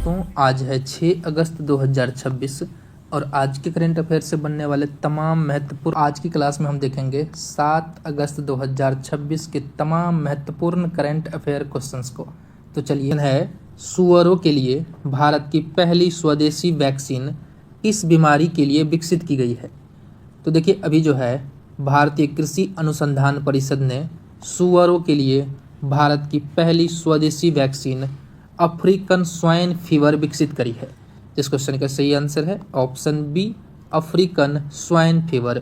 दोस्तों, आज है 6 अगस्त 2026 और आज के करंट अफेयर से बनने वाले तमाम महत्वपूर्ण आज की क्लास में हम देखेंगे 7 अगस्त 2026 के तमाम महत्वपूर्ण करंट अफेयर क्वेश्चंस को। तो चलिए, है सुअरों के लिए भारत की पहली स्वदेशी वैक्सीन किस बीमारी के लिए विकसित की गई है। तो देखिए, अभी जो है भारतीय कृषि अनुसंधान परिषद ने सुअरों के लिए भारत की पहली स्वदेशी वैक्सीन अफ्रीकन स्वाइन फीवर विकसित करी है। इस क्वेश्चन का सही आंसर है option B, African swine fever.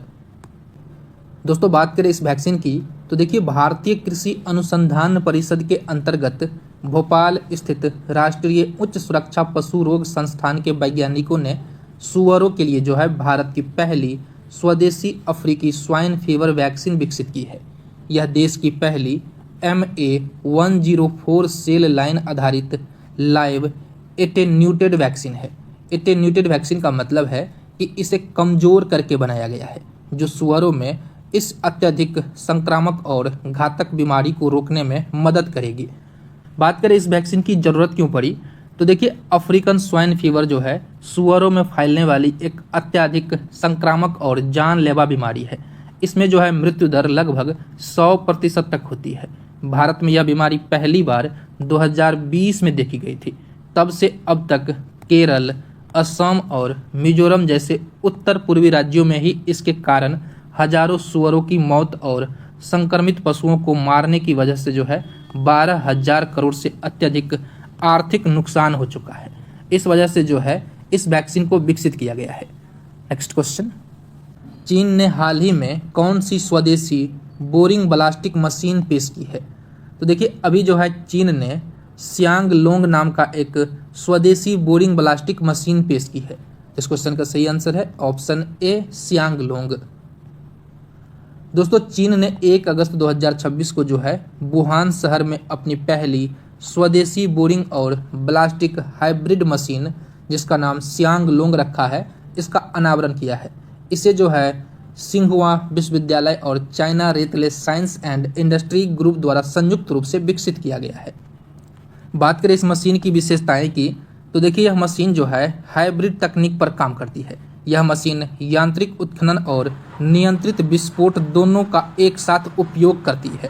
दोस्तों, बात करें इस वैक्सीन की तो देखिए, भारतीय कृषि अनुसंधान परिषद के अंतर्गत भोपाल स्थित राष्ट्रीय उच्च सुरक्षा पशु रोग संस्थान के वैज्ञानिकों ने सुअरों के लिए जो है भारत की पहली स्वदेशी अफ्रीकी स्वाइन फीवर वैक्सीन विकसित की है। यह देश की पहली MA-104 सेल लाइन आधारित लाइव एटेन्यूटेड वैक्सीन है। एटेन्यूटेड वैक्सीन का मतलब है कि इसे कमजोर करके बनाया गया है, जो सुअरों में इस अत्यधिक संक्रामक और घातक बीमारी को रोकने में मदद करेगी। बात करें इस वैक्सीन की जरूरत क्यों पड़ी, तो देखिए, अफ्रीकन स्वाइन फीवर जो है सुअरों में फैलने वाली एक अत्यधिक संक्रामक और जानलेवा बीमारी है। इसमें जो है मृत्यु दर लगभग 100% तक होती है। भारत में यह बीमारी पहली बार 2020 में देखी गई थी। तब से अब तक केरल, असम और मिजोरम जैसे उत्तर पूर्वी राज्यों में ही इसके कारण हजारों सुअरों की मौत और संक्रमित पशुओं को मारने की वजह से जो है 12,000 करोड़ से अत्यधिक आर्थिक नुकसान हो चुका है। इस वजह से जो है इस वैक्सीन को विकसित किया गया है। नेक्स्ट क्वेश्चन, चीन ने हाल ही में कौन सी स्वदेशी बोरिंग ब्लास्टिक मशीन पेश की है। तो देखिए, अभी जो है चीन ने सियांग लोंग नाम का एक स्वदेशी बोरिंग ब्लास्टिक मशीन पेश की है। इस क्वेश्चन का सही आंसर है ऑप्शन ए, सियांग लोंग। दोस्तों, चीन ने 1 अगस्त 2026 को जो है वुहान शहर में अपनी पहली स्वदेशी बोरिंग और ब्लास्टिक हाइब्रिड मशीन, जिसका नाम सियांग लोंग रखा है, इसका अनावरण किया है। इसे जो है सिंहुआ विश्वविद्यालय और चाइना रेतले साइंस एंड इंडस्ट्री ग्रुप द्वारा संयुक्त रूप से विकसित किया गया है। बात करें इस मशीन की विशेषताएं की तो देखिए, यह मशीन जो है हाइब्रिड तकनीक पर काम करती है। यह मशीन यांत्रिक उत्खनन और नियंत्रित विस्फोट दोनों का एक साथ उपयोग करती है।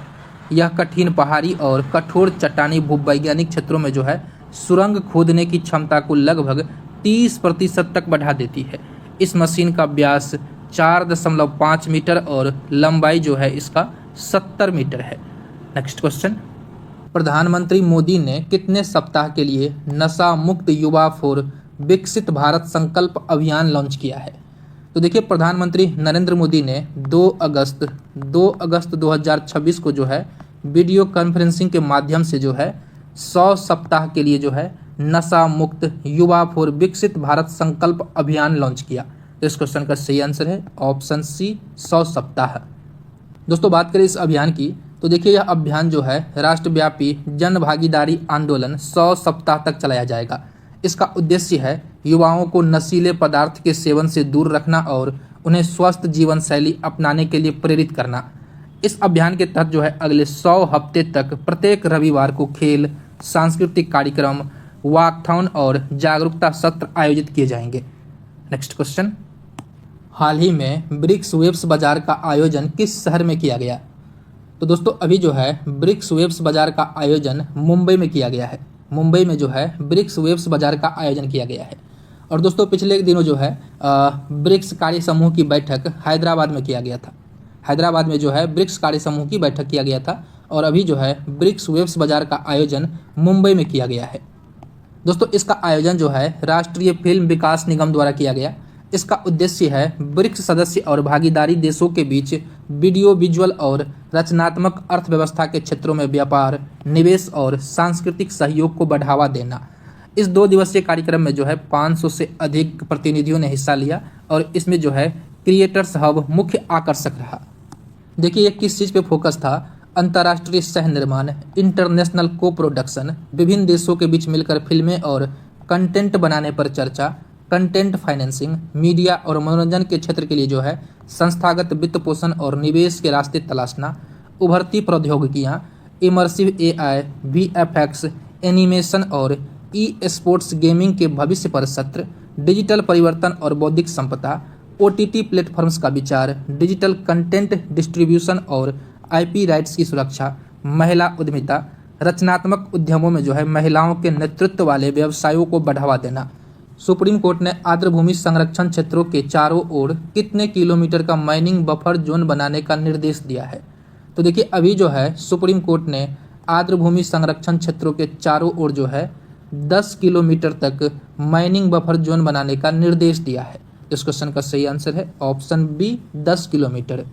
यह कठिन पहाड़ी और कठोर चट्टानी भूवैज्ञानिक क्षेत्रों में जो है सुरंग खोदने की क्षमता को लगभग 30% तक बढ़ा देती है। इस मशीन का व्यास 4.5 मीटर और लंबाई जो है इसका 70 मीटर है। नेक्स्ट क्वेश्चन, प्रधानमंत्री मोदी ने कितने सप्ताह के लिए नशा मुक्त युवा फॉर विकसित भारत संकल्प अभियान लॉन्च किया है। तो देखिए, प्रधानमंत्री नरेंद्र मोदी ने 2 अगस्त 2026 को जो है वीडियो कॉन्फ्रेंसिंग के माध्यम से जो है 100 सप्ताह के लिए जो है नशा मुक्त युवा फॉर विकसित भारत संकल्प अभियान लॉन्च किया। इस क्वेश्चन का सही आंसर है ऑप्शन सी, 100 सप्ताह। दोस्तों, बात करें इस अभियान की तो देखिए, यह अभियान जो है राष्ट्रव्यापी जन भागीदारी आंदोलन 100 सप्ताह तक चलाया जाएगा। इसका उद्देश्य है युवाओं को नशीले पदार्थ के सेवन से दूर रखना और उन्हें स्वस्थ जीवन शैली अपनाने के लिए प्रेरित करना। इस अभियान के तहत जो है अगले 100 हफ्ते तक प्रत्येक रविवार को खेल, सांस्कृतिक कार्यक्रम, वॉकथॉन और जागरूकता सत्र आयोजित किए जाएंगे। नेक्स्ट क्वेश्चन, हाल ही में ब्रिक्स वेब्स बाजार का आयोजन किस शहर में किया गया। तो दोस्तों, अभी जो है ब्रिक्स वेब्स बाजार का आयोजन मुंबई में किया गया है। मुंबई में जो है ब्रिक्स वेब्स बाजार का आयोजन किया गया है। और दोस्तों, पिछले दिनों जो है ब्रिक्स कार्य समूह की बैठक हैदराबाद में किया गया था। हैदराबाद में जो है ब्रिक्स कार्य समूह की बैठक किया गया था और अभी जो है ब्रिक्स वेब्स बाजार का आयोजन मुंबई में किया गया है। दोस्तों, इसका आयोजन जो है राष्ट्रीय फिल्म विकास निगम द्वारा किया गया। इसका उद्देश्य है ब्रिक्स सदस्य और भागीदारी देशों के बीच वीडियो, विजुअल और रचनात्मक अर्थव्यवस्था के क्षेत्रों में व्यापार, निवेश और सांस्कृतिक सहयोग को बढ़ावा देना। इस 2 दिवसीय कार्यक्रम में जो है 500 से अधिक प्रतिनिधियों ने हिस्सा लिया और इसमें जो है क्रिएटर्स हब मुख्य आकर्षक रहा। देखिए, ये किस चीज़ पे फोकस था, अंतर्राष्ट्रीय सह निर्माण, इंटरनेशनल को प्रोडक्शन, विभिन्न देशों के बीच मिलकर फिल्में और कंटेंट बनाने पर चर्चा, कंटेंट फाइनेंसिंग, मीडिया और मनोरंजन के क्षेत्र के लिए जो है संस्थागत वित्त पोषण और निवेश के रास्ते तलाशना, उभरती प्रौद्योगिकियाँ, इमर्सिव AI, VFX, एनिमेशन और ई स्पोर्ट्स गेमिंग के भविष्य पर सत्र, डिजिटल परिवर्तन और बौद्धिक संपदा, ओटीटी प्लेटफॉर्म्स का विचार, डिजिटल कंटेंट डिस्ट्रीब्यूशन और आईपी राइट्स की सुरक्षा, महिला उद्यमिता, रचनात्मक उद्यमों में जो है महिलाओं के नेतृत्व वाले व्यवसायों को बढ़ावा देना। सुप्रीम कोर्ट ने आर्द्रभूमि संरक्षण क्षेत्रों के चारों ओर कितने किलोमीटर का माइनिंग बफर जोन बनाने का निर्देश दिया है? तो देखिए अभी जो है सुप्रीम कोर्ट ने आर्द्रभूमि संरक्षण क्षेत्रों के चारों ओर जो है 10 किलोमीटर तक माइनिंग बफर जोन बनाने का निर्देश दिया है। इस क्वेश्चन का सही आंसर है ऑप्शन बी 10 किलोमीटर।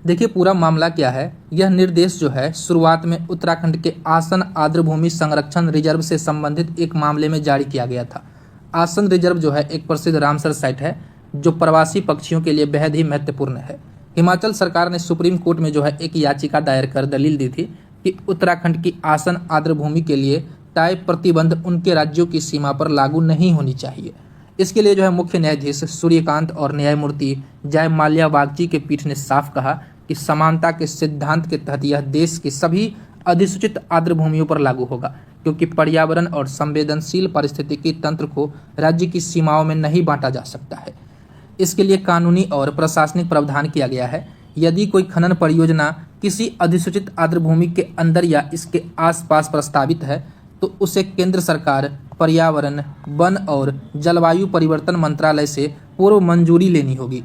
देखिए पूरा मामला क्या है। यह निर्देश जो है शुरुआत में उत्तराखंड के आसन आर्द्रभूमि संरक्षण रिजर्व से संबंधित एक मामले में जारी किया गया था। आसन रिजर्व जो है एक प्रसिद्ध रामसर साइट है जो प्रवासी पक्षियों के लिए बेहद ही महत्वपूर्ण है। हिमाचल सरकार ने सुप्रीम कोर्ट में जो है एक याचिका दायर कर दलील दी थी कि उत्तराखंड की आसन आर्द्रभूमि के लिए तय प्रतिबंध उनके राज्यों की सीमा पर लागू नहीं होनी चाहिए। इसके लिए जो है मुख्य न्यायाधीश सूर्यकांत और न्यायमूर्ति जय माल्या बागची के पीठ ने साफ कहा कि समानता के सिद्धांत के तहत यह देश की सभी अधिसूचित आर्द्रभूमियों पर लागू होगा, क्योंकि पर्यावरण और संवेदनशील पारिस्थितिकी तंत्र को राज्य की सीमाओं में नहीं बांटा जा सकता है। इसके लिए कानूनी और प्रशासनिक प्रावधान किया गया है। यदि कोई खनन परियोजना किसी अधिसूचित आर्द्रभूमि के अंदर या इसके आसपास प्रस्तावित है तो उसे केंद्र सरकार, पर्यावरण, वन और जलवायु परिवर्तन मंत्रालय से पूर्व मंजूरी लेनी होगी।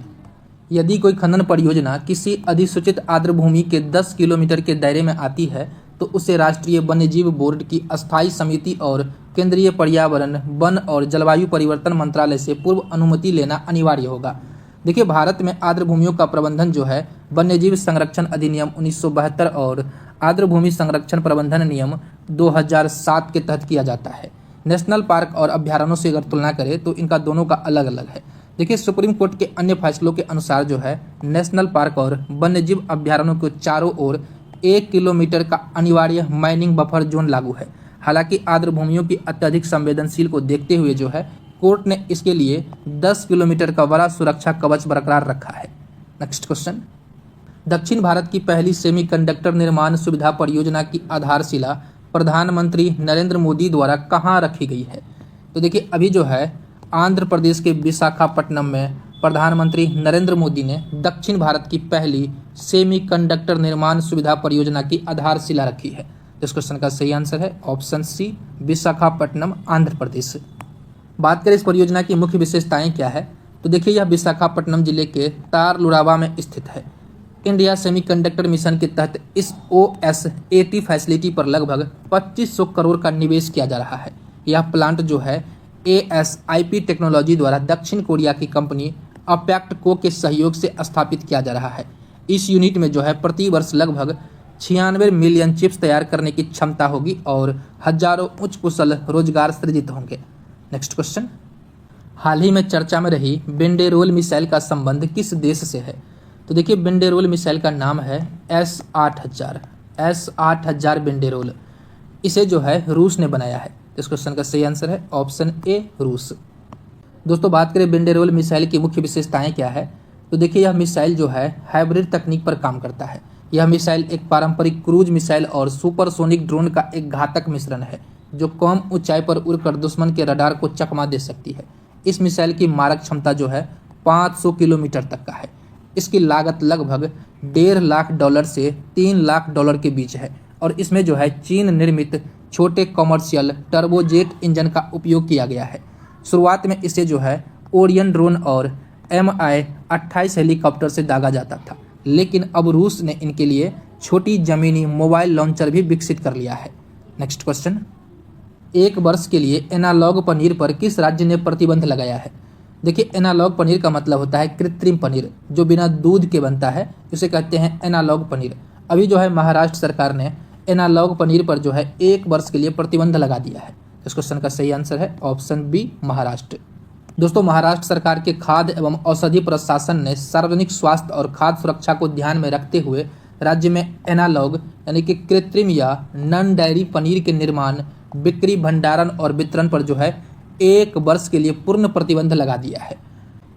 यदि कोई खनन परियोजना किसी अधिसूचित आर्द्रभूमि के 10 किलोमीटर के दायरे में आती है तो उसे राष्ट्रीय वन्यजीव बोर्ड की अस्थायी समिति और केंद्रीय पर्यावरण, वन और जलवायु परिवर्तन मंत्रालय से पूर्व अनुमति लेना अनिवार्य होगा। देखिए भारत में आर्द्रभूमियों का प्रबंधन जो है वन्यजीव संरक्षण अधिनियम 1972 और आर्द्रभूमि संरक्षण प्रबंधन नियम 2007 के तहत किया जाता है। नेशनल पार्क और अभ्यारण्यों से अगर तुलना करें तो इनका दोनों का अलग अलग है। देखिए सुप्रीम कोर्ट के अन्य फैसलों के अनुसार जो है नेशनल पार्क और वन्यजीव अभ्यारण्यों के चारों ओर 1 किलोमीटर का अनिवार्य माइनिंग बफर जोन लागू है। हालांकि आर्द्रभूमियों की अत्यधिक संवेदनशील को देखते हुए जो है कोर्ट ने इसके लिए 10 किलोमीटर का बड़ा सुरक्षा कवच बरकरार रखा है। नेक्स्ट क्वेश्चन, दक्षिण भारत की पहली सेमीकंडक्टर निर्माण सुविधा परियोजना की आधारशिला प्रधानमंत्री नरेंद्र मोदी द्वारा कहाँ रखी गई है? तो देखिए अभी जो है आंध्र प्रदेश के विशाखापट्टनम में प्रधानमंत्री नरेंद्र मोदी ने दक्षिण भारत की पहली सेमीकंडक्टर निर्माण सुविधा परियोजना की आधारशिला रखी है। इस क्वेश्चन का सही आंसर है ऑप्शन सी विशाखापट्टनम, आंध्र प्रदेश। बात करें इस परियोजना की मुख्य विशेषताएं क्या है, तो देखिए यह विशाखापट्टनम जिले के तारलुरावा में स्थित है। इंडिया सेमीकंडक्टर मिशन के तहत इस OS80 फैसिलिटी पर लगभग 2500 करोड़ का निवेश किया जा रहा है। यह प्लांट जो है ASIP टेक्नोलॉजी द्वारा दक्षिण कोरिया की कंपनी अपैक्टको के सहयोग से स्थापित किया जा रहा है। इस यूनिट में जो है प्रति वर्ष लगभग 96 मिलियन चिप्स तैयार करने की क्षमता होगी और हजारों उच्च कुशल रोजगार सृजित होंगे। नेक्स्ट क्वेश्चन, हाल ही में चर्चा में रही बेंडेरोल मिसाइल का संबंध किस देश से है? तो देखिए बेंडेरोल मिसाइल का नाम है S-8000 बेंडेरोल। इसे जो है रूस ने बनाया है। इस क्वेश्चन का सही आंसर है ऑप्शन ए रूस। दोस्तों बात करें बेंडेरोल मिसाइल की मुख्य विशेषताएं क्या है, तो देखिए यह मिसाइल जो है हाइब्रिड तकनीक पर काम करता है। यह मिसाइल एक पारंपरिक क्रूज मिसाइल और सुपरसोनिक ड्रोन का एक घातक मिश्रण है जो कम ऊंचाई पर उड़कर दुश्मन के रडार को चकमा दे सकती है। इस मिसाइल की मारक क्षमता जो है 500 किलोमीटर तक का है। इसकी लागत लगभग $1.5 लाख से $3 लाख के बीच है और इसमें जो है चीन निर्मित छोटे कॉमर्शियल टर्बोजेट इंजन का उपयोग किया गया है। शुरुआत में इसे जो है ओरियन ड्रोन और Mi-28 हेलीकॉप्टर से दागा जाता था, लेकिन अब रूस ने इनके लिए छोटी जमीनी मोबाइल लॉन्चर भी विकसित कर लिया है। नेक्स्ट क्वेश्चन, 1 वर्ष के लिए एनालॉग पनीर पर किस राज्य ने प्रतिबंध लगाया है? देखिए एनालॉग पनीर का मतलब होता है कृत्रिम पनीर जो बिना दूध के बनता है, इसे कहते हैं एनालॉग पनीर। अभी जो है महाराष्ट्र सरकार ने एनालॉग पनीर पर जो है 1 वर्ष के लिए प्रतिबंध लगा दिया है। इस क्वेश्चन का सही आंसर है ऑप्शन बी महाराष्ट्र। दोस्तों महाराष्ट्र सरकार के खाद्य एवं औषधि प्रशासन ने सार्वजनिक स्वास्थ्य और खाद्य सुरक्षा को ध्यान में रखते हुए राज्य में एनालॉग यानी कि कृत्रिम या नॉन डेयरी पनीर के निर्माण, बिक्री, भंडारण और वितरण पर जो है 1 वर्ष के लिए पूर्ण प्रतिबंध लगा दिया है।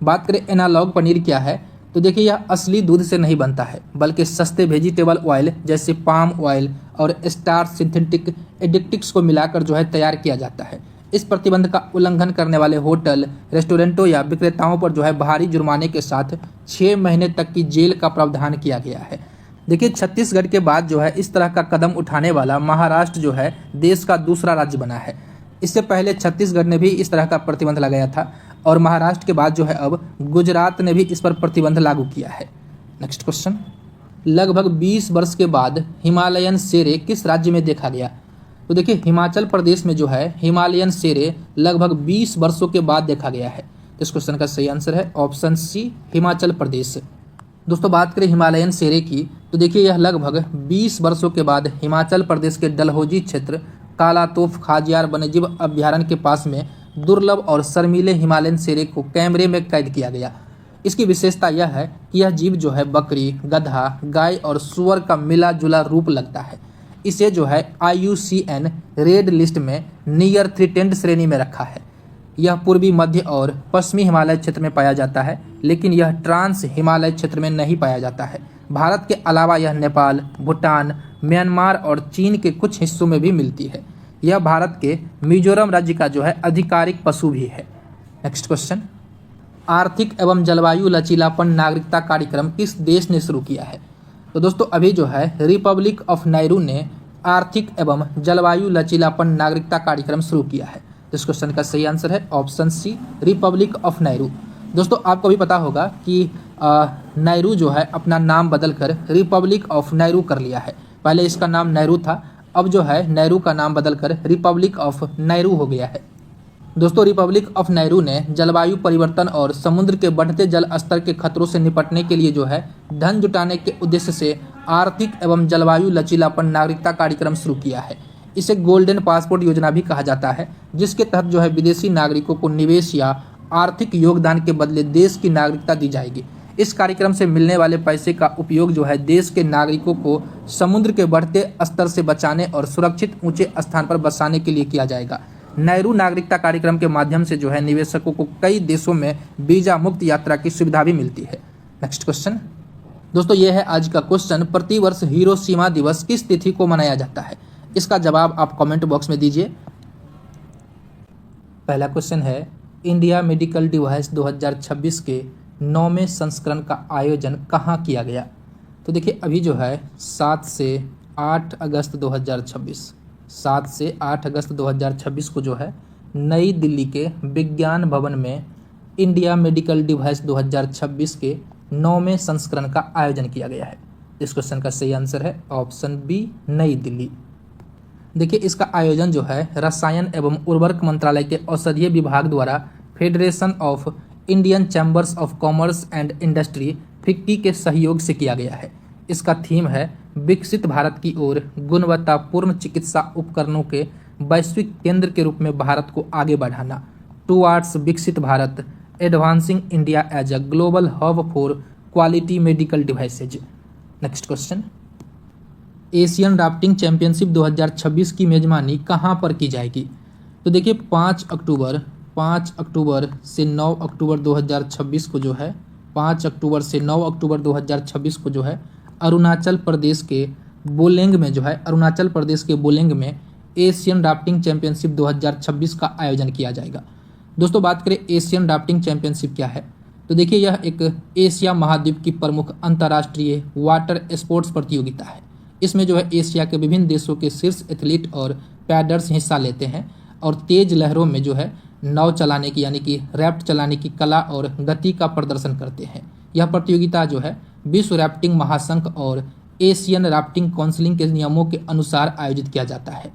बात करें एनालॉग पनीर क्या है, तो देखिए यह असली दूध से नहीं बनता है बल्कि सस्ते वेजिटेबल ऑयल जैसे पाम ऑयल और स्टार सिंथेटिक एडिक्टिक्स को मिलाकर जो है तैयार किया जाता है। इस प्रतिबंध का उल्लंघन करने वाले होटल, रेस्टोरेंटों या विक्रेताओं पर जो है भारी जुर्माने के साथ 6 महीने तक की जेल का प्रावधान किया गया है। देखिए छत्तीसगढ़ के बाद जो है इस तरह का कदम उठाने वाला महाराष्ट्र जो है देश का दूसरा राज्य बना है। इससे पहले छत्तीसगढ़ ने भी इस तरह का प्रतिबंध लगाया था और महाराष्ट्र के बाद जो है अब गुजरात ने भी इस पर प्रतिबंध लागू किया है। नेक्स्ट क्वेश्चन, लगभग 20 वर्ष के बाद हिमालयन शेरे किस राज्य में देखा गया? तो देखिए हिमाचल प्रदेश में जो है हिमालयन शेरे लगभग 20 वर्षों के बाद देखा गया है। इस क्वेश्चन का सही आंसर है ऑप्शन सी, हिमाचल प्रदेश। दोस्तों बात करें हिमालयन शेरे की तो देखिए यह लगभग 20 वर्षों के बाद हिमाचल प्रदेश के डलहौजी क्षेत्र कालातोफ खाजियार वन्यजीव अभ्यारण्य के पास में दुर्लभ और शर्मीले हिमालयन शेरे को कैमरे में कैद किया गया। इसकी विशेषता यह है कि यह जीव जो है बकरी, गधा, गाय और सुअर का मिला जुला रूप लगता है। इसे जो है IUCN रेड लिस्ट में नियर थ्रेटेंड श्रेणी में रखा है। यह पूर्वी, मध्य और पश्चिमी हिमालय क्षेत्र में पाया जाता है, लेकिन यह ट्रांस हिमालय क्षेत्र में नहीं पाया जाता है। भारत के अलावा यह नेपाल, भूटान, म्यांमार और चीन के कुछ हिस्सों में भी मिलती है। यह भारत के मिजोरम राज्य का जो है आधिकारिक पशु भी है। नेक्स्ट क्वेश्चन, आर्थिक एवं जलवायु लचीलापन नागरिकता कार्यक्रम किस देश ने शुरू किया है? तो दोस्तों अभी जो है रिपब्लिक ऑफ नायरू ने आर्थिक एवं जलवायु लचीलापन नागरिकता कार्यक्रम शुरू किया है। इस क्वेश्चन का सही आंसर है ऑप्शन सी, रिपब्लिक ऑफ नायरू। दोस्तों आपको भी पता होगा कि नायरू जो है अपना नाम बदलकर रिपब्लिक ऑफ नायरू कर लिया है। पहले इसका नाम नेहरू था, अब जो है नेहरू का नाम बदलकर रिपब्लिक ऑफ नायरू हो गया है। दोस्तों रिपब्लिक ऑफ नायरू ने जलवायु परिवर्तन और समुद्र के बढ़ते जल स्तर के खतरों से निपटने के लिए जो है धन जुटाने के उद्देश्य से आर्थिक एवं जलवायु लचीलापन नागरिकता कार्यक्रम शुरू किया है। इसे गोल्डन पासपोर्ट योजना भी कहा जाता है, जिसके तहत जो है विदेशी नागरिकों को निवेश या आर्थिक योगदान के बदले देश की नागरिकता दी जाएगी। इस कार्यक्रम से मिलने वाले पैसे का उपयोग जो है देश के नागरिकों को समुद्र के बढ़ते स्तर से बचाने और सुरक्षित ऊंचे स्थान पर बसाने के लिए किया जाएगा। नेहरू नागरिकता कार्यक्रम के माध्यम से जो है निवेशकों को कई देशों में वीजा मुक्त यात्रा की सुविधा भी मिलती है। नेक्स्ट क्वेश्चन, दोस्तों ये है आज का क्वेश्चन, प्रतिवर्ष हिरोशिमा दिवस किस तिथि को मनाया जाता है? इसका जवाब आप कमेंट बॉक्स में दीजिए। पहला क्वेश्चन है, इंडिया मेडिकल डिवाइस 2026 के 9वें संस्करण का आयोजन कहाँ किया गया? तो देखिए अभी जो है 7 से 8 अगस्त 2026 को जो है नई दिल्ली के विज्ञान भवन में इंडिया मेडिकल डिवाइस 2026 के 9वें संस्करण का आयोजन किया गया है। इस क्वेश्चन का सही आंसर है ऑप्शन बी, नई दिल्ली। देखिए इसका आयोजन जो है रसायन एवं उर्वरक मंत्रालय के औषधीय विभाग द्वारा federation of Indian chambers of commerce and industry FICCI के सहयोग से किया गया है। इसका थीम है विकसित भारत की ओर गुणवत्तापूर्ण चिकित्सा उपकरणों के वैश्विक केंद्र के रूप में भारत को आगे बढ़ाना, towards Viksit Bharat, advancing India as a global hub for quality medical devices. Next question, Asian rafting championship 2026 की मेजबानी कहाँ पर की जाएगी? तो देखिए 5 अक्टूबर से 9 अक्टूबर 2026 को जो है 5 अक्टूबर से 9 अक्टूबर 2026 को जो है अरुणाचल प्रदेश के बोलेंग में एशियन राफ्टिंग चैंपियनशिप 2026 का आयोजन किया जाएगा। दोस्तों बात करें एशियन राफ्टिंग चैंपियनशिप क्या है, तो देखिए यह एक एशिया महाद्वीप की प्रमुख अंतर्राष्ट्रीय वाटर स्पोर्ट्स प्रतियोगिता है। इसमें जो है एशिया के विभिन्न देशों के शीर्ष एथलीट और पैडलर्स हिस्सा लेते हैं और तेज लहरों में जो है नाव चलाने की यानी कि रैफ्ट चलाने की कला और गति का प्रदर्शन करते हैं। यह प्रतियोगिता जो है विश्व राफ्टिंग महासंघ और एशियन राफ्टिंग काउंसिल के नियमों के अनुसार आयोजित किया जाता है।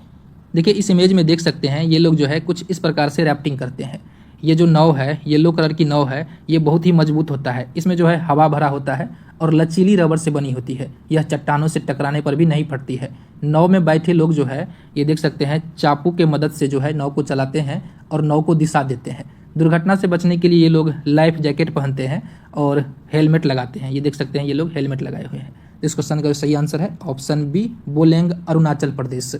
देखिए इस इमेज में देख सकते हैं ये लोग जो है कुछ इस प्रकार से राफ्टिंग करते हैं। ये जो नाव है, येलो कलर की नाव है, ये बहुत ही मजबूत होता है। इसमें जो है हवा भरा होता है और लचीली रबर से बनी होती है। यह चट्टानों से टकराने पर भी नहीं फटती है। नाव में बैठे लोग जो है ये देख सकते हैं चाकू के मदद से जो है नाव को चलाते हैं और नाव को दिशा देते हैं। दुर्घटना से बचने के लिए ये लोग लाइफ जैकेट पहनते हैं और हेलमेट लगाते हैं। ये देख सकते हैं ये लोग हेलमेट लगाए हुए हैं। इस क्वेश्चन का सही आंसर है ऑप्शन बी, बोलेंग, अरुणाचल प्रदेश।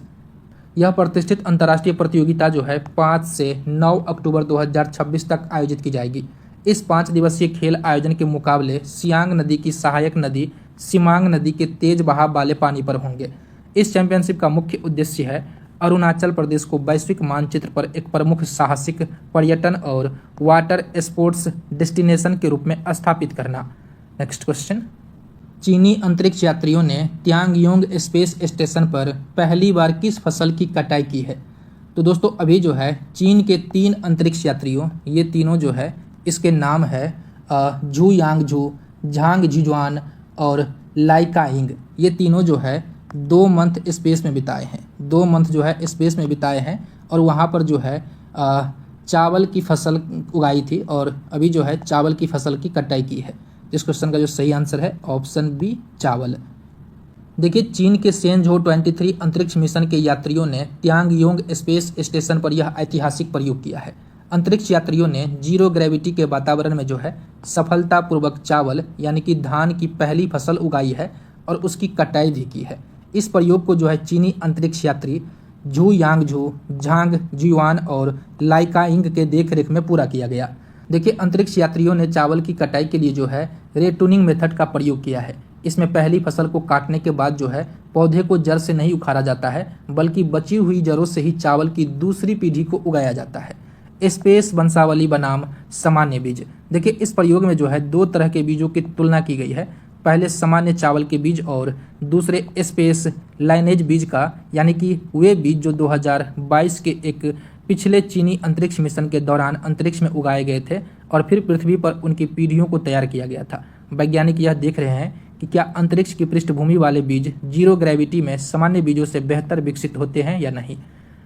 यह प्रतिष्ठित अंतर्राष्ट्रीय प्रतियोगिता जो है 5 से 9 अक्टूबर 2026 तक आयोजित की जाएगी। इस 5 दिवसीय खेल आयोजन के मुकाबले सियांग नदी की सहायक नदी सिमांग नदी के तेज बहाव वाले पानी पर होंगे। इस चैंपियनशिप का मुख्य उद्देश्य है अरुणाचल प्रदेश को वैश्विक मानचित्र पर एक प्रमुख साहसिक पर्यटन और वाटर स्पोर्ट्स डेस्टिनेशन के रूप में स्थापित करना। नेक्स्ट क्वेश्चन, चीनी अंतरिक्ष यात्रियों ने त्यांगयोंग स्पेस स्टेशन पर पहली बार किस फसल की कटाई की है? तो दोस्तों अभी जो है चीन के 3 अंतरिक्ष यात्रियों, ये तीनों जो है इसके नाम है झू यांगझू, झांग झिजुआन और लाइकाइंग। ये तीनों जो है 2 मंथ स्पेस में बिताए हैं, 2 मंथ जो है स्पेस में बिताए हैं और वहाँ पर जो है चावल की फसल उगाई थी और अभी जो है चावल की फसल की कटाई की है। इस क्वेश्चन का जो सही आंसर है ऑप्शन बी चावल। देखिए चीन के सेंझो 23 अंतरिक्ष मिशन के यात्रियों ने त्यांगयोंग स्पेस स्टेशन पर यह ऐतिहासिक प्रयोग किया है। अंतरिक्ष यात्रियों ने जीरो ग्रेविटी के वातावरण में जो है सफलतापूर्वक चावल यानी कि धान की पहली फसल उगाई है और उसकी कटाई भी की है। इस प्रयोग को जो है चीनी अंतरिक्ष यात्री झू यांगझू, झांग जियुआन और लाइकाइंग के देखरेख में पूरा किया गया। देखिए अंतरिक्ष यात्रियों ने चावल की कटाई के लिए जो है रेटूनिंग मेथड का प्रयोग किया है। इसमें पहली फसल को काटने के बाद जो है पौधे को जड़ से नहीं उखाड़ा जाता है बल्कि बची हुई जड़ों से ही चावल की दूसरी पीढ़ी को उगाया जाता है। स्पेस वंशावली बनाम सामान्य बीज। देखिए इस प्रयोग में जो है 2 तरह के बीजों की तुलना की गई है, पहले सामान्य चावल के बीज और दूसरे स्पेस लाइनेज बीज का, यानी कि वे बीज जो 2022 के एक पिछले चीनी अंतरिक्ष मिशन के दौरान अंतरिक्ष में उगाए गए थे और फिर पृथ्वी पर उनकी पीढ़ियों को तैयार किया गया था। वैज्ञानिक यह देख रहे हैं कि क्या अंतरिक्ष की पृष्ठभूमि वाले बीज जीरो ग्रेविटी में सामान्य बीजों से बेहतर विकसित होते हैं या नहीं।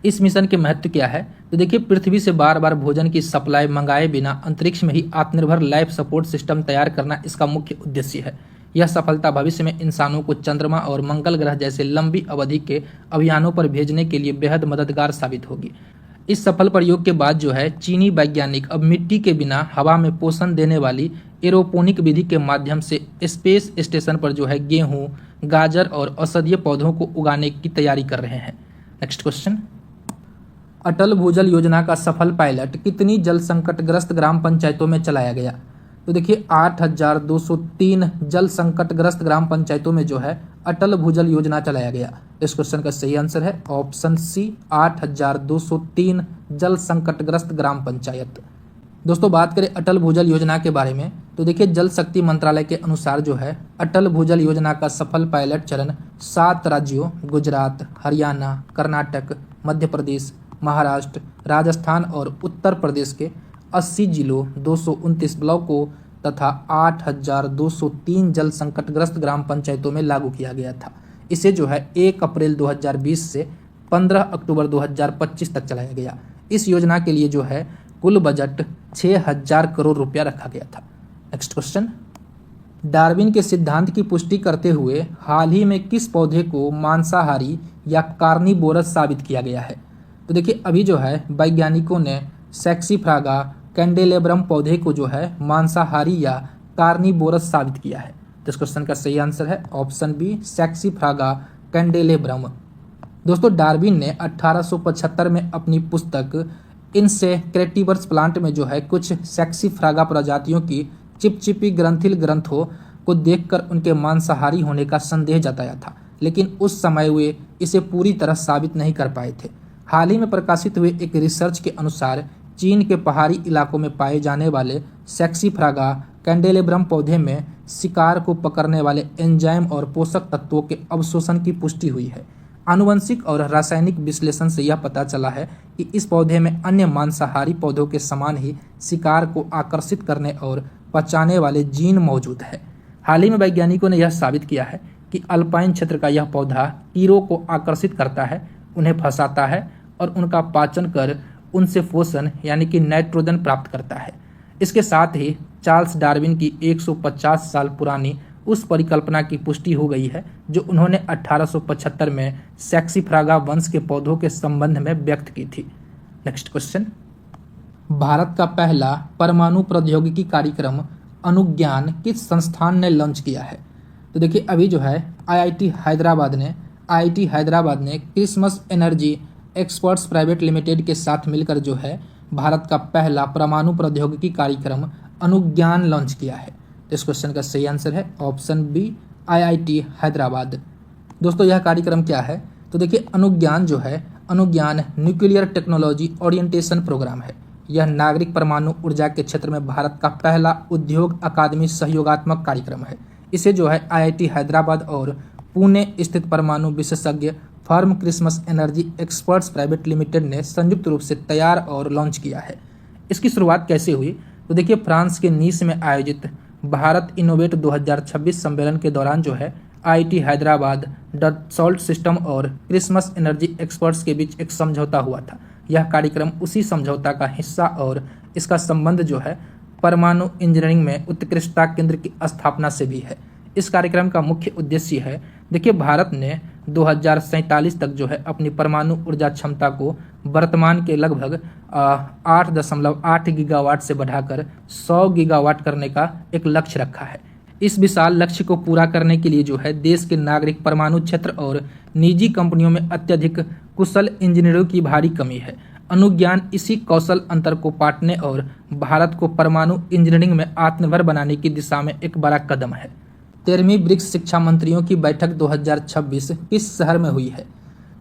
इस मिशन के महत्व क्या है? तो देखिए पृथ्वी से बार बार भोजन की सप्लाई मंगाए बिना अंतरिक्ष में ही आत्मनिर्भर लाइफ सपोर्ट सिस्टम तैयार करना इसका मुख्य उद्देश्य है। यह सफलता भविष्य में इंसानों को चंद्रमा और मंगल ग्रह जैसे लंबी अवधि के अभियानों पर भेजने के लिए बेहद मददगार साबित होगी। इस सफल प्रयोग के बाद जो है चीनी वैज्ञानिक अब मिट्टी के बिना हवा में पोषण देने वाली एरोपोनिक विधि के माध्यम से स्पेस स्टेशन पर जो है गेहूं, गाजर और औषधीय पौधों को उगाने की तैयारी कर रहे हैं। नेक्स्ट क्वेश्चन, अटल भूजल योजना का सफल पायलट कितनी जल संकटग्रस्त ग्राम पंचायतों में चलाया गया? तो देखिए 8,203 जल संकटग्रस्त ग्राम पंचायतों में जो है अटल भूजल योजना चलाया गया। इस क्वेश्चन का सही आंसर है ऑप्शन सी 8,203 जल संकटग्रस्त ग्राम पंचायत। दोस्तों बात करें अटल भूजल योजना के बारे में तो देखिए जल शक्ति मंत्रालय के अनुसार जो है अटल भूजल योजना का सफल पायलट चरण 7 राज्यों गुजरात, हरियाणा, कर्नाटक, मध्य प्रदेश, महाराष्ट्र, राजस्थान और उत्तर प्रदेश के 80 जिलों, 229 ब्लॉकों तथा 8,203 जल संकटग्रस्त ग्राम पंचायतों में लागू किया गया था। इसे जो है 1 अप्रैल 2020 से 15 अक्टूबर 2025 तक चलाया गया। इस योजना के लिए जो है कुल बजट 6,000 करोड़ रुपया रखा गया था। नेक्स्ट क्वेश्चन, डार्विन के सिद्धांत की पुष्टि करते हुए हाल ही में किस पौधे को मांसाहारी या कार्निवोरस साबित किया गया है? तो देखिए अभी जो है वैज्ञानिकों ने सैक्सीफ्रागा कैंडेलेब्रम पौधे को जो है मांसाहारी या कार्निवोरस साबित किया है। तो इस क्वेश्चन का सही आंसर है ऑप्शन बी सैक्सीफ्रागा कैंडेलेब्रम। दोस्तों डार्विन ने 1875 में अपनी पुस्तक इनसेक्रेटिवर्स प्लांट में जो है कुछ सैक्सीफ्रागा प्रजातियों की चिपचिपी ग्रंथिल ग्रंथों को देखकर उनके मांसाहारी होने का संदेह जताया था, लेकिन उस समय वे इसे पूरी तरह साबित नहीं कर पाए थे। हाल ही में प्रकाशित हुए एक रिसर्च के अनुसार चीन के पहाड़ी इलाकों में पाए जाने वाले सैक्सीफ्रागा कैंडेलेब्रम पौधे में शिकार को पकड़ने वाले एंजाइम और पोषक तत्वों के अवशोषण की पुष्टि हुई है। आनुवंशिक और रासायनिक विश्लेषण से यह पता चला है कि इस पौधे में अन्य मांसाहारी पौधों के समान ही शिकार को आकर्षित करने और पचाने वाले जीन मौजूद है। हाल ही में वैज्ञानिकों ने यह साबित किया है कि अल्पाइन क्षेत्र का यह पौधा कीड़ों को आकर्षित करता है, उन्हें फंसाता है और उनका पाचन कर उनसे पोषण यानी कि नाइट्रोजन प्राप्त करता है। इसके साथ ही चार्ल्स डार्विन की 150 साल पुरानी उस परिकल्पना की पुष्टि हो गई है जो उन्होंने 1875 में सैक्सीफ्रागा वंश के पौधों के संबंध में व्यक्त की थी। नेक्स्ट क्वेश्चन, भारत का पहला परमाणु प्रौद्योगिकी कार्यक्रम अनुज्ञान किस संस्थान ने लॉन्च किया है? तो देखिए अभी जो है आईआईटी हैदराबाद ने Christmas energy experts private limited के साथ मिलकर जो है भारत का पहला परमाणु प्रौद्योगिकी कार्यक्रम अनुज्ञान लॉन्च किया है? तो इस क्वेश्चन का सही आंसर है ऑप्शन बी IIT हैदराबाद। दोस्तों यह कार्यक्रम क्या है? तो देखिए अनुज्ञान जो है, अनुज्ञान न्यूक्लियर टेक्नोलॉजी ओरिएंटेशन प्रोग्राम है। यह नागरिक परमाणु ऊर्जा के क्षेत्र में भारत का पहला उद्योग अकादमी सहयोगात्मक कार्यक्रम है। इसे जो है IIT हैदराबाद और पुणे स्थित परमाणु विशेषज्ञ firm Christmas energy experts private limited ने संयुक्त रूप से तैयार और लॉन्च किया है। इसकी शुरुआत कैसे हुई? तो देखिए फ्रांस के नीस में आयोजित भारत इनोवेट 2026 सम्मेलन के दौरान जो है IIT हैदराबाद, डसॉल्ट सिस्टम और क्रिसमस एनर्जी एक्सपर्ट्स के बीच एक समझौता हुआ था। यह कार्यक्रम उसी समझौता का हिस्सा और इसका संबंध जो है परमाणु इंजीनियरिंग में उत्कृष्टता केंद्र की स्थापना से भी है। इस कार्यक्रम का मुख्य उद्देश्य है, देखिए भारत ने 2047 तक जो है अपनी परमाणु ऊर्जा क्षमता को वर्तमान के लगभग 8.8 गीगावाट से बढ़ाकर 100 गीगावाट करने का एक लक्ष्य रखा है। इस विशाल लक्ष्य को पूरा करने के लिए जो है देश के नागरिक परमाणु क्षेत्र और निजी कंपनियों में अत्यधिक कुशल इंजीनियरों की भारी कमी है। अनुज्ञान इसी कौशल अंतर को पाटने और भारत को परमाणु इंजीनियरिंग में आत्मनिर्भर बनाने की दिशा में एक बड़ा कदम है। 13वीं ब्रिक्स शिक्षा मंत्रियों की बैठक 2026 किस शहर में हुई है?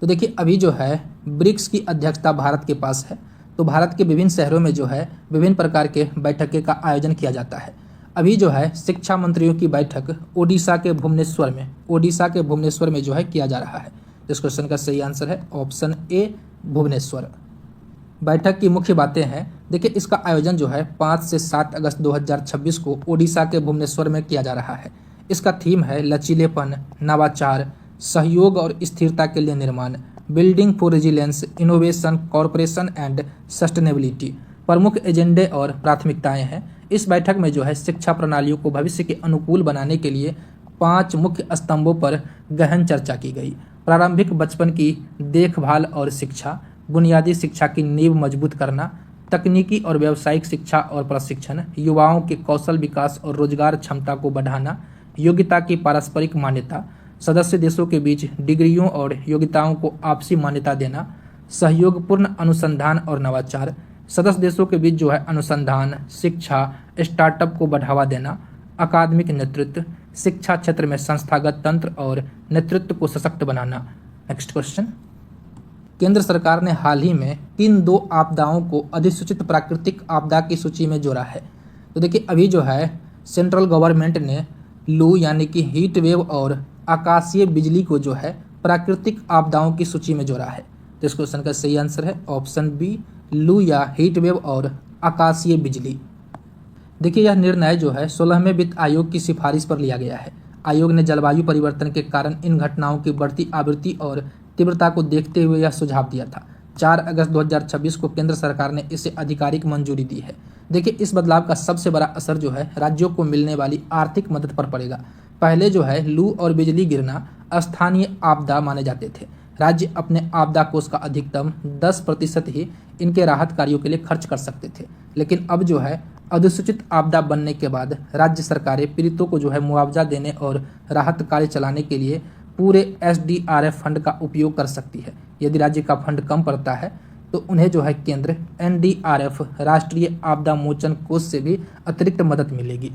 तो देखिए अभी जो है ब्रिक्स की अध्यक्षता भारत के पास है, तो भारत के विभिन्न शहरों में जो है विभिन्न प्रकार के बैठकें का आयोजन किया जाता है। अभी जो है शिक्षा मंत्रियों की बैठक ओडिशा के भुवनेश्वर में जो है किया जा रहा है। इस क्वेश्चन का सही आंसर है ऑप्शन ए भुवनेश्वर। बैठक की मुख्य बातें हैं, देखिए इसका आयोजन जो है 5 से 7 अगस्त 2026 को ओडिशा के भुवनेश्वर में किया जा रहा है। इसका थीम है लचीलेपन, नवाचार, सहयोग और स्थिरता के लिए निर्माण, building for resilience, innovation, corporation and sustainability. प्रमुख एजेंडे और प्राथमिकताएं हैं। इस बैठक में जो है शिक्षा प्रणालियों को भविष्य के अनुकूल बनाने के लिए 5 मुख्य स्तंभों पर गहन चर्चा की गई। प्रारंभिक बचपन की देखभाल और शिक्षा, बुनियादी शिक्षा की नींव मजबूत करना, तकनीकी और व्यावसायिक शिक्षा और प्रशिक्षण, युवाओं के कौशल विकास और रोजगार क्षमता को बढ़ाना, योग्यता की पारस्परिक मान्यता, सदस्य देशों के बीच डिग्रियों और योग्यताओं को आपसी मान्यता देना, सहयोगपूर्ण अनुसंधान और नवाचार, सदस्य देशों के बीच जो है अनुसंधान, शिक्षा, स्टार्टअप को बढ़ावा देना, अकादमिक नेतृत्व, शिक्षा क्षेत्र में संस्थागत तंत्र और नेतृत्व को सशक्त बनाना। नेक्स्ट क्वेश्चन, केंद्र सरकार ने हाल ही में किन 2 आपदाओं को अधिसूचित प्राकृतिक आपदा की सूची में जोड़ा है? तो देखिए अभी जो है सेंट्रल गवर्नमेंट ने लू यानी कि हीट वेव और आकाशीय बिजली को जो है प्राकृतिक आपदाओं की सूची में जोड़ा है। तो इस क्वेश्चन का सही आंसर है ऑप्शन बी लू या हीट वेव और आकाशीय बिजली। देखिए यह निर्णय जो है 16वें वित्त आयोग की सिफारिश पर लिया गया है। आयोग ने जलवायु परिवर्तन के कारण इन घटनाओं की बढ़ती आवृत्ति और तीव्रता को देखते हुए यह सुझाव दिया था। 4 अगस्त 2026 को केंद्र सरकार ने इसे आधिकारिक मंजूरी दी है। देखिए इस बदलाव का सबसे बड़ा असर जो है राज्यों को मिलने वाली आर्थिक मदद पर पड़ेगा। पहले जो है लू और बिजली गिरना स्थानीय आपदा माने जाते थे। राज्य अपने आपदा कोष का अधिकतम 10% ही इनके राहत कार्यों के लिए खर्च कर सकते थे, लेकिन अब जो है अधिसूचित आपदा बनने के बाद राज्य सरकारें पीड़ितों को जो है मुआवजा देने और राहत कार्य चलाने के लिए पूरे SDRF फंड का उपयोग कर सकती है। यदि राज्य का फंड कम पड़ता है तो उन्हें जो है केंद्र NDRF राष्ट्रीय आपदा मोचन कोष से भी अतिरिक्त मदद मिलेगी।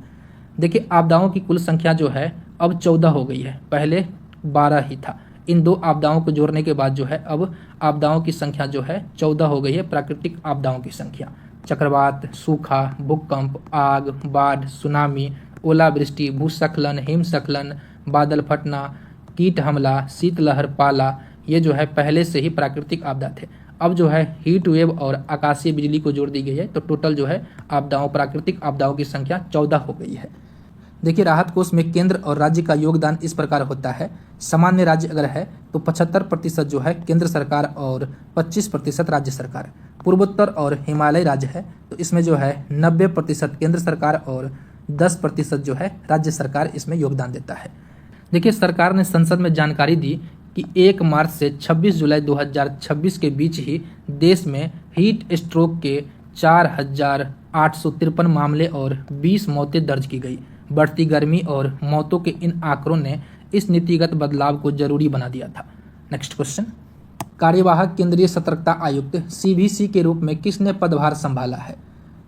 देखिए आपदाओं की कुल संख्या जो है अब 14 हो गई है, पहले 12 ही था। इन 2 आपदाओं को जोड़ने के बाद जो है अब आपदाओं की संख्या जो है 14 हो गई है। प्राकृतिक आपदाओं की संख्या चक्रवात, सूखा, भूकंप, आग, बाढ़, सुनामी, ओलावृष्टि, भूस्खलन, हिमस्खलन, बादल फटना, कीट हमला, शीतलहर, पाला, ये जो है पहले से ही प्राकृतिक आपदा थे। अब जो है हीट वेव और आकाशीय बिजली को जोड़ दी गई है, तो टोटल जो है आपदाओं प्राकृतिक आपदाओं की संख्या 14 हो गई है। देखिए राहत कोष में केंद्र और राज्य का योगदान इस प्रकार होता है। सामान्य राज्य अगर है तो 75% जो है केंद्र सरकार और 25% राज्य सरकार। पूर्वोत्तर और हिमालय राज्य है तो इसमें जो है 90% केंद्र सरकार और 10% जो है राज्य सरकार इसमें योगदान देता है। देखिए सरकार ने संसद में जानकारी दी कि 1 मार्च से 26 जुलाई 2026 के बीच ही देश में हीट स्ट्रोक के 4,853 मामले और 20 मौतें दर्ज की गई। बढ़ती गर्मी और मौतों के इन आंकड़ों ने इस नीतिगत बदलाव को जरूरी बना दिया था। नेक्स्ट क्वेश्चन, कार्यवाहक केंद्रीय सतर्कता आयुक्त CVC के रूप में किसने पदभार संभाला है?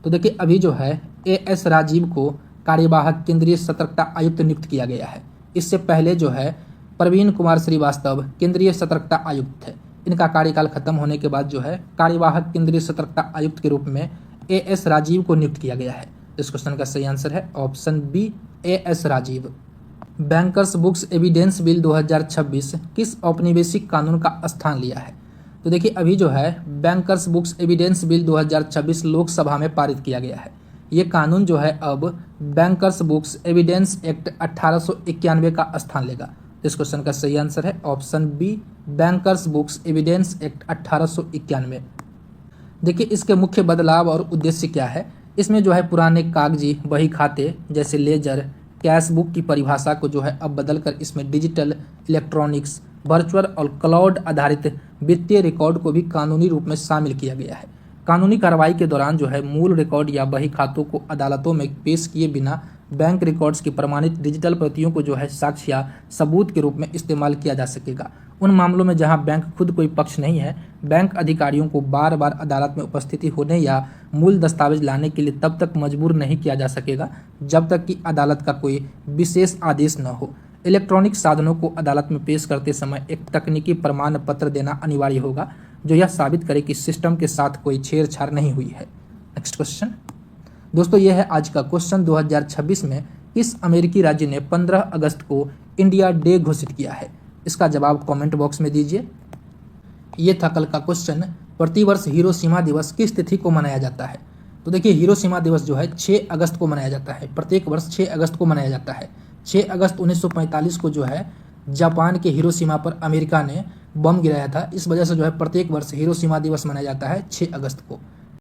तो देखिए अभी जो है एएस राजीव को कार्यवाहक केंद्रीय सतर्कता आयुक्त नियुक्त किया गया है। इससे पहले जो है प्रवीण कुमार श्रीवास्तव केंद्रीय सतर्कता आयुक्त थे। इनका कार्यकाल खत्म होने के बाद जो है कार्यवाहक केंद्रीय सतर्कता आयुक्त के रूप में एएस राजीव को नियुक्त किया गया है। इस क्वेश्चन का सही आंसर है option B, A S Rajiv. Bankers books evidence bill 2026 किस औपनिवेशिक कानून का स्थान लिया है? तो देखिए अभी जो है bankers books evidence bill 2026 Lok Sabha में पारित किया गया है। ये कानून जो है अब बैंकर्स बुक्स एविडेंस एक्ट 1891 का स्थान लेगा। इस क्वेश्चन का सही आंसर है option B, bankers books evidence act 1891। देखिए इसके मुख्य बदलाव और उद्देश्य क्या है। इसमें जो है पुराने कागजी बही खाते जैसे लेजर, कैश बुक की परिभाषा को जो है अब बदलकर इसमें डिजिटल, इलेक्ट्रॉनिक्स, वर्चुअल और क्लाउड आधारित वित्तीय रिकॉर्ड को भी कानूनी रूप में शामिल किया गया है। कानूनी कार्रवाई के दौरान जो है मूल रिकॉर्ड या बही खातों को अदालतों में पेश किए बिना बैंक रिकॉर्ड्स की प्रमाणित डिजिटल प्रतियों को जो है साक्ष्य या सबूत के रूप में इस्तेमाल किया जा सकेगा। उन मामलों में जहां बैंक खुद कोई पक्ष नहीं है, बैंक अधिकारियों को बार बार अदालत में उपस्थिति होने या मूल दस्तावेज लाने के लिए तब तक मजबूर नहीं किया जा सकेगा जब तक कि अदालत का कोई विशेष आदेश न हो। इलेक्ट्रॉनिक साधनों को अदालत में पेश करते समय एक तकनीकी प्रमाण पत्र देना अनिवार्य होगा जो यह साबित करे कि सिस्टम के साथ कोई छेड़छाड़ नहीं हुई है। नेक्स्ट क्वेश्चन दोस्तों, यह है आज का क्वेश्चन। 2026 में किस अमेरिकी राज्य ने 15 अगस्त को इंडिया डे घोषित किया है? इसका जवाब कमेंट बॉक्स में दीजिए। ये था कल का क्वेश्चन। प्रतिवर्ष हिरोशिमा दिवस किस तिथि को मनाया जाता है? तो देखिए हिरोशिमा दिवस जो है 6 अगस्त को मनाया जाता है। प्रत्येक वर्ष 6 अगस्त को मनाया जाता है। 6 अगस्त 1945 को जो है जापान के हिरोशिमा पर अमेरिका ने बम गिराया था। इस वजह से जो है प्रत्येक वर्ष हिरोशिमा दिवस मनाया जाता है 6 अगस्त को।